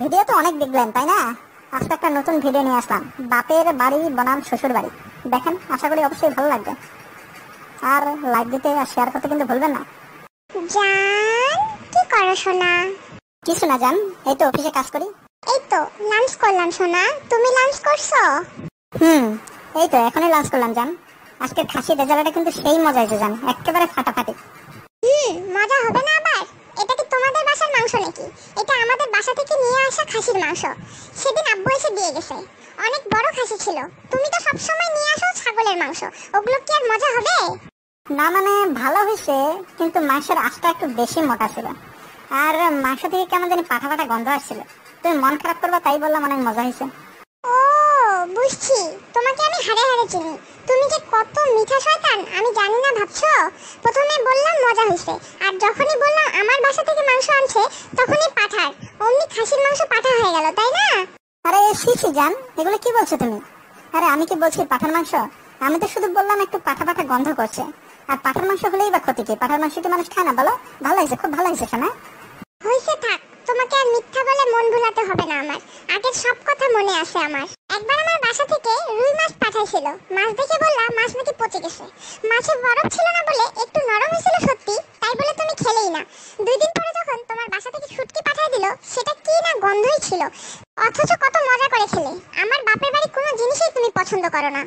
Video তো অনেক দেখলেন তাই না? আজকে একটা নতুন ভিডিও নিয়ে আসলাম, বাপের বাড়ি বনাম শ্বশুর বাড়ি। দেখেন, আশা করি অবশ্যই ভালো লাগবে। আর লাইক দিতে আর শেয়ার করতে কিন্তু ভুলবেন না। জান, কি করো সোনা? কিছু না জান, এই তো অফিসে কাজ করি। এই তো লাঞ্চ করলাম সোনা, তুমি লাঞ্চ করছো? এই তো এখনই লাঞ্চ করলাম জান। আজকের খাসির রেজাল্টটা কিন্তু সেই মজা হয়েছে জান, একেবারে ফাটাফাটি। মজা হবে না আবার? এটা কি তোমাদের বাসার মাংস নাকি? এটা আমাদের বাসা থেকে নিয়ে আসা খাসির মাংস। সেদিন আব্বু এসে দিয়ে গেছে, অনেক বড় খাসি ছিল। তুমি তো সব সময় নিয়ে আসো ছাগলের মাংস, ওগুলো কি আর মজা হবে? না মানে ভালো হয়েছে, কিন্তু মাংসের আঁশটা একটু বেশি মোটা ছিল। আর মাংস থেকে কেমন জানি পাঠা পাঠা গন্ধ আসছিল। তুমি মন খারাপ করবা তাই বললাম অনেক মজা হয়েছে। ও বুঝছি, তোমাকে আমি হাড়ে হাড়ে চিনি। তুমি যে কত মিঠা শয়তান আমি জানি না ভাবছো? প্রথমে বললাম মজা হয়েছে, আর যখনই বললাম আমার বাসা থেকে মাংস আনছে, তখনই পাঠার অমনি খাসির মাংস পাঠা হয়ে গেল, তাই না? আরে সিসি জান, এগুলো কি বলছো তুমি? আরে আমি কি বলছি পাঠার মাংস? আমি তো শুধু বললাম একটু পাঠা পাঠা গন্ধ করছে। আর পাঠার মাংস হলেই বা ক্ষতি কি? পাঠার মাংস কি মানুষ খায় না বলো? ভালো হয়েছে, খুব ভালো হয়েছে শোনা। হইছে থাক, তোমাকে আর মিথ্যা বলে মন ভুলাতে হবে না আমার। আগের সব কথা মনে আছে আমার। একবার আমার বাসা থেকে রুই মাছ পাঠাইছিল। মাছ দেখে বললাম মাছ নাকি পচে গেছে। মাছে বরফ ছিল না বলে একটু নরম হয়েছিল সত্যি, তাই বলে তুমি খেলেই না। 2 দিন পরে যখন তোমার বাসা থেকে শুটকি পাঠাই দিল, সেটা কি না গন্ধই ছিল, অথচ কত মজা করে খেলে। আমার বাপের বাড়ি কোনো জিনিসই তুমি পছন্দ করো না।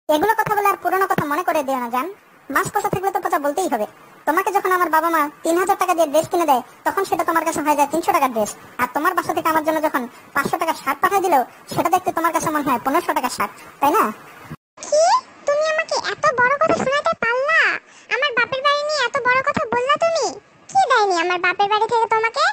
এগুলো কথা বলে আর পুরোনো কথা মনে করে দিও না জান। মাছ পচা থাকলে তো পচা বলতেই হবে। তোমাকে যখন আমার বাবা মা 3000 টাকা দিয়ে ড্রেস কিনে দেয়, তখন সেটা তোমার কাছে হয়ে যায় 300 টাকার ড্রেস। আর তোমার বাসা থেকে আমার জন্য যখন 500 টাকার শার্ট পাঠিয়ে দিল, সেটা দেখতে তোমার কাছে মনে হয় 1500 টাকার শার্ট, তাই না? কি? তুমি আমাকে এত বড় কথা শোনাতে পারলা? আমার বাপের বাড়ি নিয়ে এত বড় কথা বললা তুমি? কি দেয়নি আমার বাপের বাড়ি থেকে তোমাকে?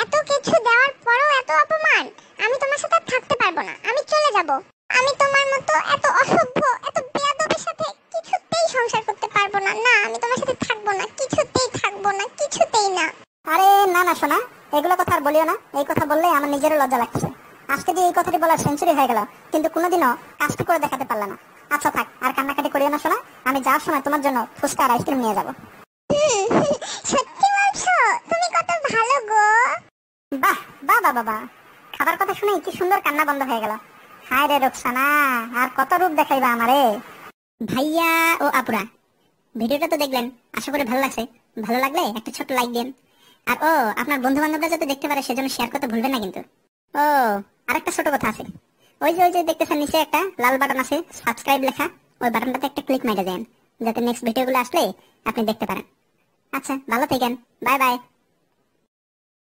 এত কিছু দেওয়ার পরও এত অপমান? আমি তোমার সাথে আর থাকতে পারবো না, আমি চলে যাব। আমি তোমার মতো এত অসভ্য, এত বেয়াদবের সাথে কিছুতেই সংসার করতে পারবো না। না, আমি তোমার সাথে থাকবো না, কিছুতেই থাকবো না, কিছুতেই না। আরে না না শোনা, এগুলো কথা আর বলিও না। এই কথা বললে আমার নিজেরও লজ্জা লাগছে। আজকে যে এই কথাটি বলার সেঞ্চুরি হয়ে গেল, কিন্তু কোনোদিনও কাজটা করে দেখাতে পারলাম না। আচ্ছা থাক, আর কান্নাকাটি করিও না শোনা। আমি যাওয়ার সময় তোমার জন্য ফুচকা আর আইসক্রিম নিয়ে যাবো। সত্যি বলছো? তুমি কত ভালো গো। বাহ বাহ বাহ বাহ, খাবার কথা শুনে কি সুন্দর কান্না বন্ধ হয়ে গেল। হায় রে রোকসানা, আর কত রূপ দেখাইবা আমারে। ভাইয়া ও আপুরা, ভিডিওটা তো দেখলেন, আশা করি ভালো লাগছে। ভালো লাগলে একটা ছোট্ট লাইক দিন। আর আপনার বন্ধু বান্ধবরা যাতে দেখতে পারে সেজন্য শেয়ার করতে ভুলবেন না কিন্তু। আরেকটা ছোট কথা আছে। ওই যে দেখতেছেন নিচে একটা লাল বাটন আছে সাবস্ক্রাইব লেখা, ওই বাটনটাতে একটা ক্লিক মেরে দেন, যাতে নেক্সট ভিডিওগুলো আসলে আপনি দেখতে পারেন। আচ্ছা ভালো থাকেন, বাই বাই।